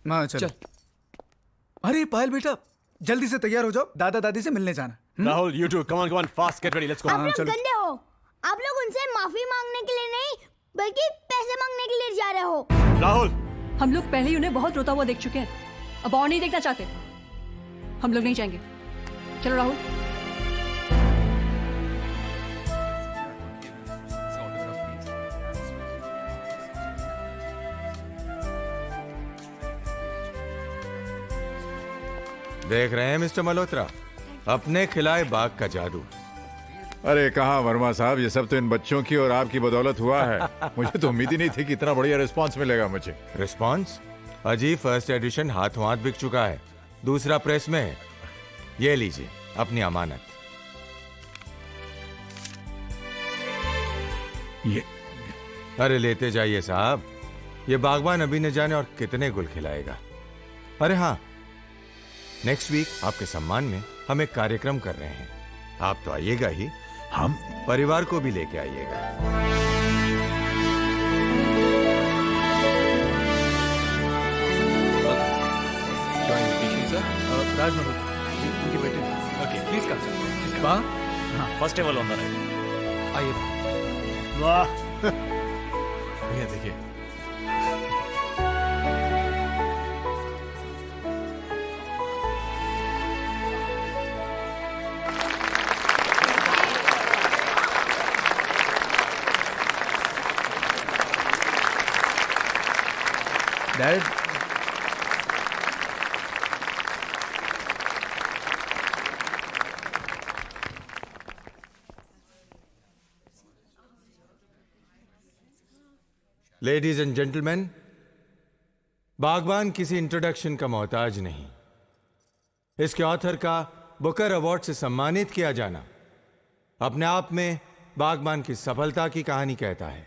हाँ चल। अरे पायल बेटा, जल्दी से तैयार हो जाओ, दादा दादी से मिलने जाना। Rahul, you two, come on, fast, get ready, let's go. आप लोग चलो। गंदे हो। आप लोग उनसे माफी मांगने के लिए नहीं बल्कि पैसे मांगने के लिए जा रहे हो। Rahul, हम लोग पहले ही उन्हें बहुत रोता हुआ देख चुके हैं, अब और नहीं देखना चाहते। हम लोग नहीं जाएंगे। चलो राहुल। देख रहे हैं मिस्टर मल्होत्रा, अपने खिलाए बाग का जादू। अरे कहाँ वर्मा साहब, ये सब तो इन बच्चों की और आपकी बदौलत हुआ है। मुझे तो उम्मीद ही नहीं थी कि इतना बढ़िया रिस्पांस मिलेगा मुझे। रिस्पांस? अजी फर्स्ट एडिशन हाथों हाथ बिक चुका है, दूसरा प्रेस में है। ये लीजिए अपनी अमानत। ये अरे लेते जाइए साहब, ये बागबान अभी न जाने और कितने गुल खिलाएगा। अरे हाँ, नेक्स्ट वीक आपके सम्मान में हम एक कार्यक्रम कर रहे हैं, आप तो आइएगा ही, हम परिवार को भी लेके आइएगा। राज मल्होत्रा जी, उनके बेटे। Okay please come sir. वाह, हाँ first table on the right. आइए। वाह, भैया देखिए। डैड, लेडीज एंड जेंटलमैन, बागबान किसी इंट्रोडक्शन का मोहताज नहीं। इसके ऑथर का बुकर अवार्ड से सम्मानित किया जाना अपने आप में बागबान की सफलता की कहानी कहता है।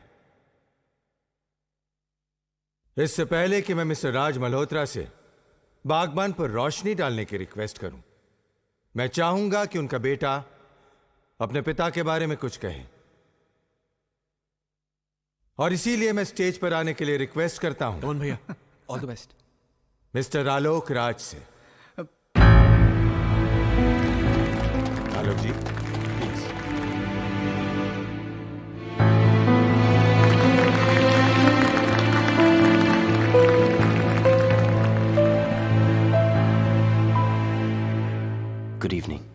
इससे पहले कि मैं मिस्टर राज मल्होत्रा से बागबान पर रोशनी डालने की रिक्वेस्ट करूं, मैं चाहूंगा कि उनका बेटा अपने पिता के बारे में कुछ कहे, और इसीलिए मैं स्टेज पर आने के लिए रिक्वेस्ट करता हूं कौन भैया, all the best. Mister Alok Raj से। आलोक जी प्लीज। Good evening.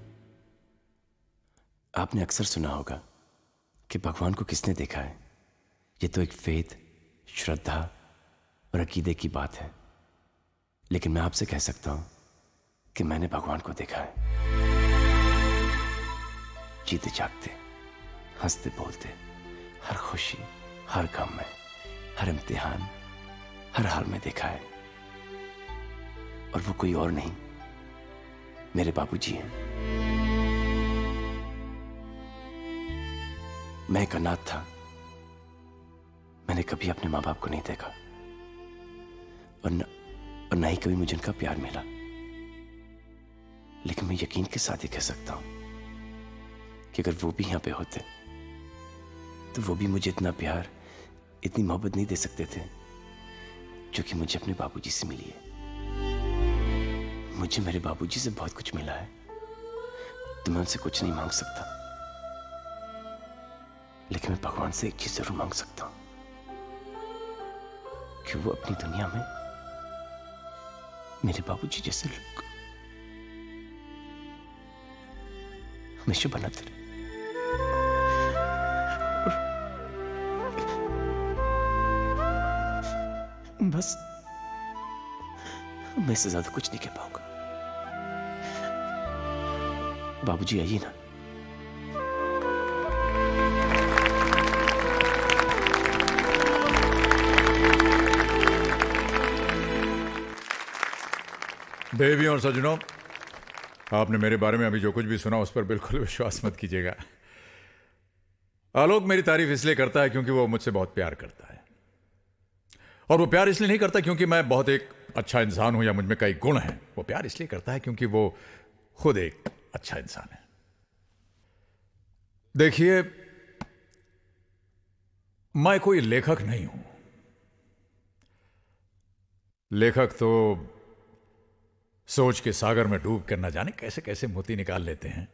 आपने अक्सर सुना होगा कि भगवान को किसने देखा है। ये तो एक फेथ, श्रद्धा और अकीदे की बात है, लेकिन मैं आपसे कह सकता हूं कि मैंने भगवान को देखा है। जीते जागते, हंसते बोलते, हर खुशी, हर गम में, हर इम्तिहान, हर हाल में देखा है। और वो कोई और नहीं, मेरे बाबूजी हैं। मैं एक अनाथ था, मैंने कभी अपने माँ बाप को नहीं देखा, और न ही कभी मुझे उनका प्यार मिला। लेकिन मैं यकीन के साथ ही कह सकता हूं कि अगर वो भी यहां पे होते तो वो भी मुझे इतना प्यार, इतनी मोहब्बत नहीं दे सकते थे जो कि मुझे अपने बाबूजी से मिली है। मुझे मेरे बाबूजी से बहुत कुछ मिला है, तो मैं उनसे कुछ नहीं मांग सकता, लेकिन मैं भगवान से एक चीज जरूर मांग सकता हूं कि वो अपनी दुनिया में मेरे बाबूजी जैसे लोग हमेशा बनाते रहे। बस मैं इससे ज्यादा कुछ नहीं कह पाऊंगा। बाबूजी आइए ना। देवियों और सज्जनों, आपने मेरे बारे में अभी जो कुछ भी सुना उस पर बिल्कुल विश्वास मत कीजिएगा। आलोक मेरी तारीफ इसलिए करता है क्योंकि वो मुझसे बहुत प्यार करता है, और वो प्यार इसलिए नहीं करता क्योंकि मैं बहुत एक अच्छा इंसान हूं या मुझ में कई गुण हैं। वो प्यार इसलिए करता है क्योंकि वो खुद एक अच्छा इंसान है। देखिए, मैं कोई लेखक नहीं हूं, लेखक तो सोच के सागर में डूब कर न जाने कैसे कैसे मोती निकाल लेते हैं।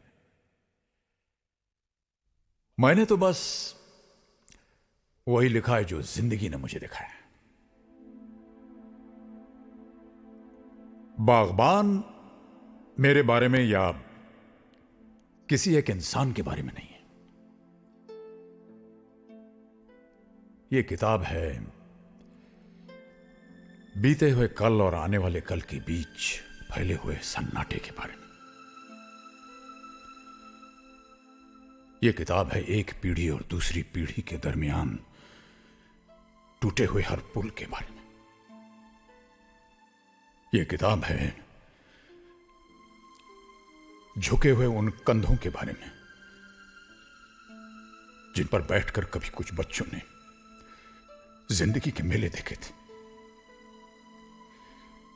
मैंने तो बस वही लिखा है जो जिंदगी ने मुझे दिखाया। बागबान मेरे बारे में या किसी एक इंसान के बारे में नहीं है। यह किताब है बीते हुए कल और आने वाले कल के बीच फैले हुए सन्नाटे के बारे में। यह किताब है एक पीढ़ी और दूसरी पीढ़ी के दरमियान टूटे हुए हर पुल के बारे में। यह किताब है झुके हुए उन कंधों के बारे में जिन पर बैठकर कभी कुछ बच्चों ने जिंदगी के मेले देखे थे।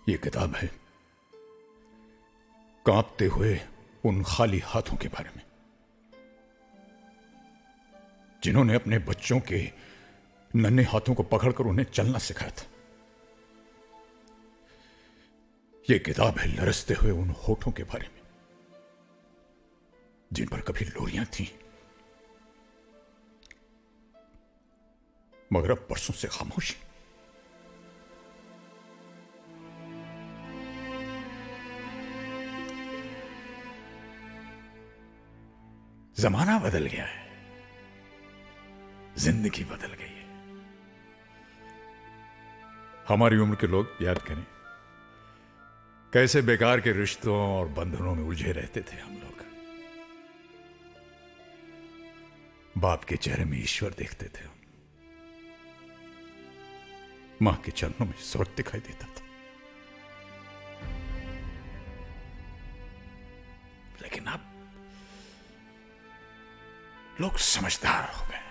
यह किताब है कांपते हुए उन खाली हाथों के बारे में जिन्होंने अपने बच्चों के नन्हे हाथों को पकड़कर उन्हें चलना सिखाया था। यह किताब है लरसते हुए उन होठों के बारे में जिन पर कभी लोरियां थीं मगर अब बरसों से खामोशी। जमाना बदल गया है, जिंदगी बदल गई है। हमारी उम्र के लोग याद करें कैसे बेकार के रिश्तों और बंधनों में उलझे रहते थे हम लोग। बाप के चेहरे में ईश्वर देखते थे, मां के चरणों में स्वर्ग दिखाई देता था। लेकिन अब लोग समझदार हो गए।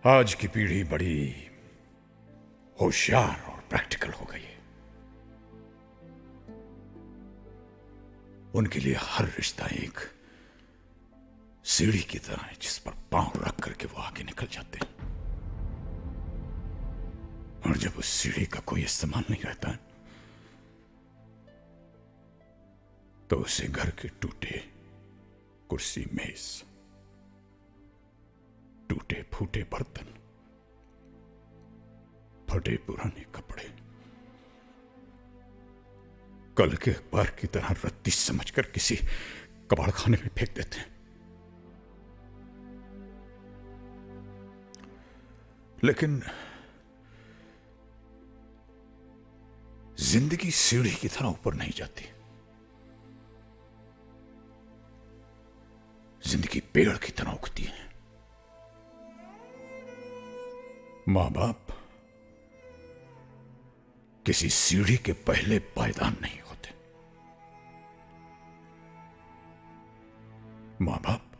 आज की पीढ़ी बड़ी होशियार और प्रैक्टिकल हो गई है। उनके लिए हर रिश्ता एक सीढ़ी की तरह है जिस पर पांव रख करके वो आगे निकल जाते हैं। और जब उस सीढ़ी का कोई इस्तेमाल नहीं रहता है तो उसे घर के टूटे कुर्सी मेज, टूटे फूटे बर्तन, फटे पुराने कपड़े, कल के अखबार की तरह रत्ती समझकर किसी कबाड़ खाने में फेंक देते हैं। लेकिन जिंदगी सीढ़ी की तरह ऊपर नहीं जाती। जिंदगी पेड़ की तरह उगती है। मां बाप किसी सीढ़ी के पहले पायदान नहीं होते। मां बाप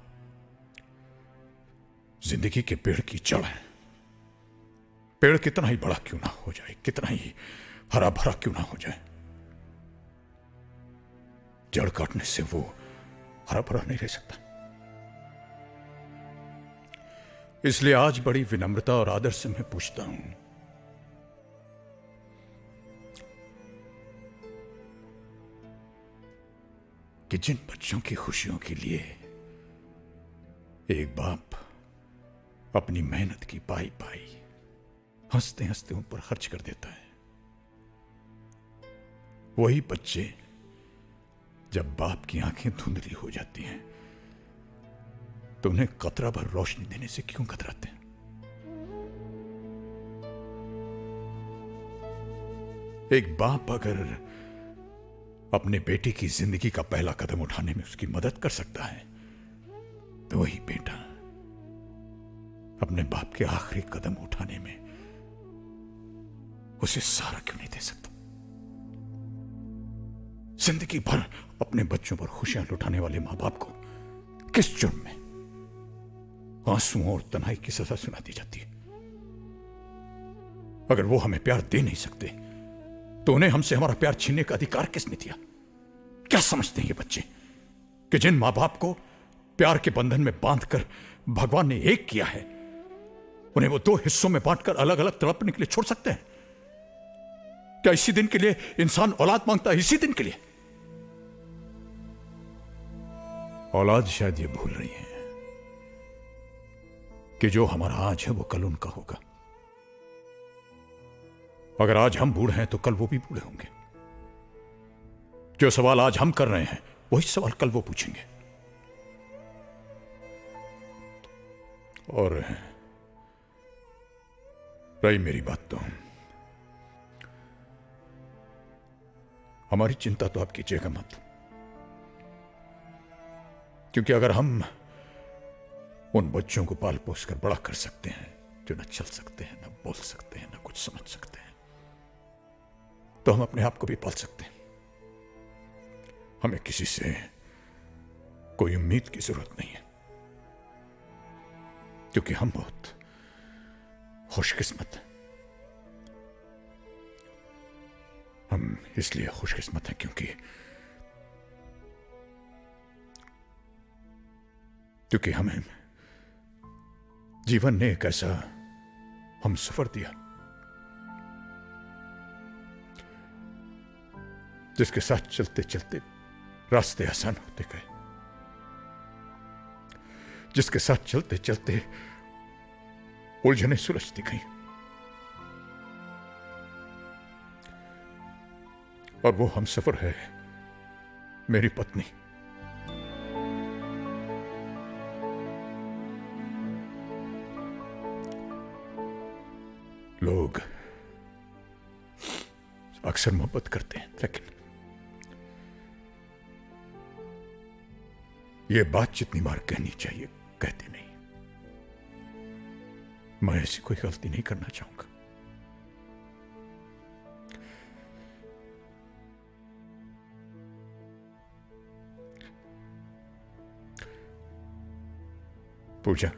जिंदगी के पेड़ की जड़ है। पेड़ कितना ही बड़ा क्यों ना हो जाए, कितना ही हरा भरा क्यों ना हो जाए, जड़ काटने से वो हरा भरा नहीं रह सकता। इसलिए आज बड़ी विनम्रता और आदर से मैं पूछता हूं, कि जिन बच्चों की खुशियों के लिए एक बाप अपनी मेहनत की पाई पाई हंसते हंसते उन पर खर्च कर देता है, वही बच्चे जब बाप की आंखें धुंधली हो जाती हैं तो उन्हें कतरा भर रोशनी देने से क्यों कतराते हैं? एक बाप अगर अपने बेटे की जिंदगी का पहला कदम उठाने में उसकी मदद कर सकता है तो वही बेटा अपने बाप के आखिरी कदम उठाने में उसे सारा क्यों नहीं दे सकता? जिंदगी भर अपने बच्चों पर खुशियां लुटाने वाले मां बाप को किस जुर्म में आंसुओं और तन्हाई की सजा सुना दी जाती है? अगर वो हमें प्यार दे नहीं सकते तो उन्हें हमसे हमारा प्यार छीनने का अधिकार किसने दिया? क्या समझते हैं ये बच्चे कि जिन मां बाप को प्यार के बंधन में बांधकर भगवान ने एक किया है, उन्हें वो दो हिस्सों में बांटकर अलग अलग तड़पने के लिए छोड़ सकते हैं? क्या इसी दिन के लिए इंसान औलाद मांगता है? इसी दिन के लिए? औलाद शायद ये भूल रही है कि जो हमारा आज है वो कल उनका होगा। अगर आज हम बूढ़े हैं तो कल वो भी बूढ़े होंगे। जो सवाल आज हम कर रहे हैं वही सवाल कल वो पूछेंगे। और रही मेरी बात, तो हमारी चिंता तो आप कीजिएगा मत, क्योंकि अगर हम उन बच्चों को पाल पोस कर बड़ा कर सकते हैं जो न चल सकते हैं, न बोल सकते हैं, न कुछ समझ सकते हैं, तो हम अपने आप को भी पाल सकते हैं। हमें किसी से कोई उम्मीद की जरूरत नहीं है, क्योंकि हम बहुत खुशकिस्मत हैं। हम इसलिए खुशकिस्मत हैं क्योंकि हमें जीवन ने एक ऐसा हम सफर दिया जिसके साथ चलते चलते रास्ते आसान होते गए, जिसके साथ चलते चलते उलझने सुलझती गई, और वो हम सफर है मेरी पत्नी। लोग अक्सर मोहब्बत करते हैं, लेकिन ये बात जितनी बार कहनी चाहिए कहते नहीं। मैं ऐसी कोई गलती नहीं करना चाहूंगा। पूजा,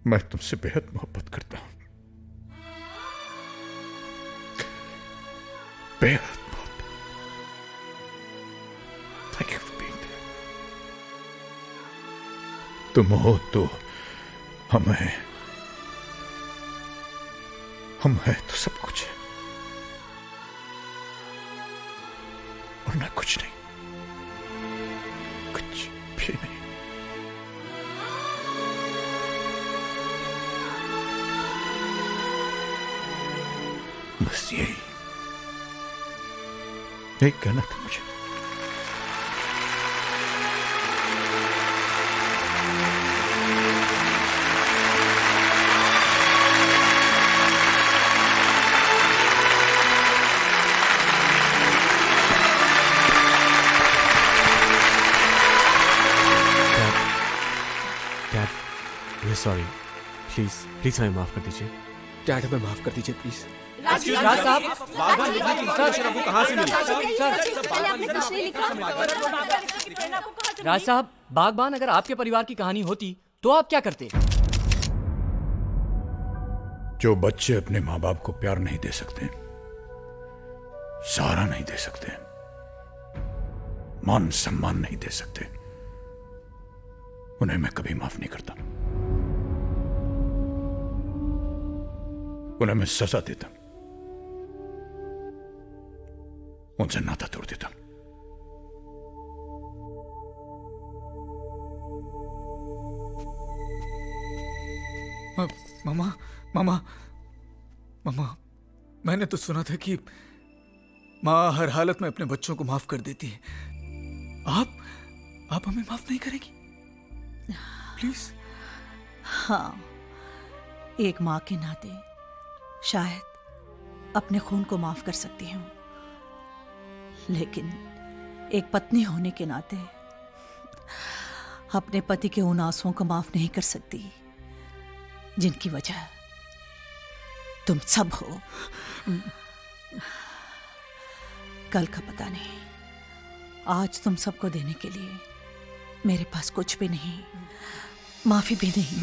मैं तुमसे बेहद मोहब्बत करता हूं, बेहद मोहब्बत। Thank you for being there. तुम हो तो हम हैं तो सब कुछ है, और ना कुछ नहीं, कुछ भी नहीं। बस यही कहना था मुझे। Dad, we sorry. प्लीज हमें माफ कर दीजिए। डैड, हमें माफ कर दीजिए प्लीज। राज साहब, कहां से मिली? राज साहब, बागबान अगर आपके परिवार की कहानी होती तो आप क्या करते? जो बच्चे अपने मां बाप को प्यार नहीं दे सकते, सहारा नहीं दे सकते, मान सम्मान नहीं दे सकते, उन्हें मैं कभी माफ नहीं करता। उन्हें मैं सजा देता, उनसे नाता तोड़ देता। मामा मामा मामा, मैंने तो सुना था कि माँ हर हालत में अपने बच्चों को माफ कर देती है। आप हमें माफ नहीं करेगी प्लीज? हाँ, एक माँ के नाते शायद अपने खून को माफ कर सकती हूँ, लेकिन एक पत्नी होने के नाते अपने पति के उन आंसुओं को माफ नहीं कर सकती जिनकी वजह तुम सब हो। कल का पता नहीं, आज तुम सबको देने के लिए मेरे पास कुछ भी नहीं, माफी भी नहीं।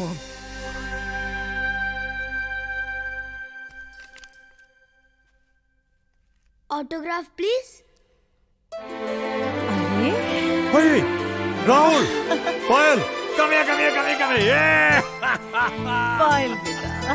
Autograph please. Hey, Rahul, Payal, Come here. Yeah! पायल बेटा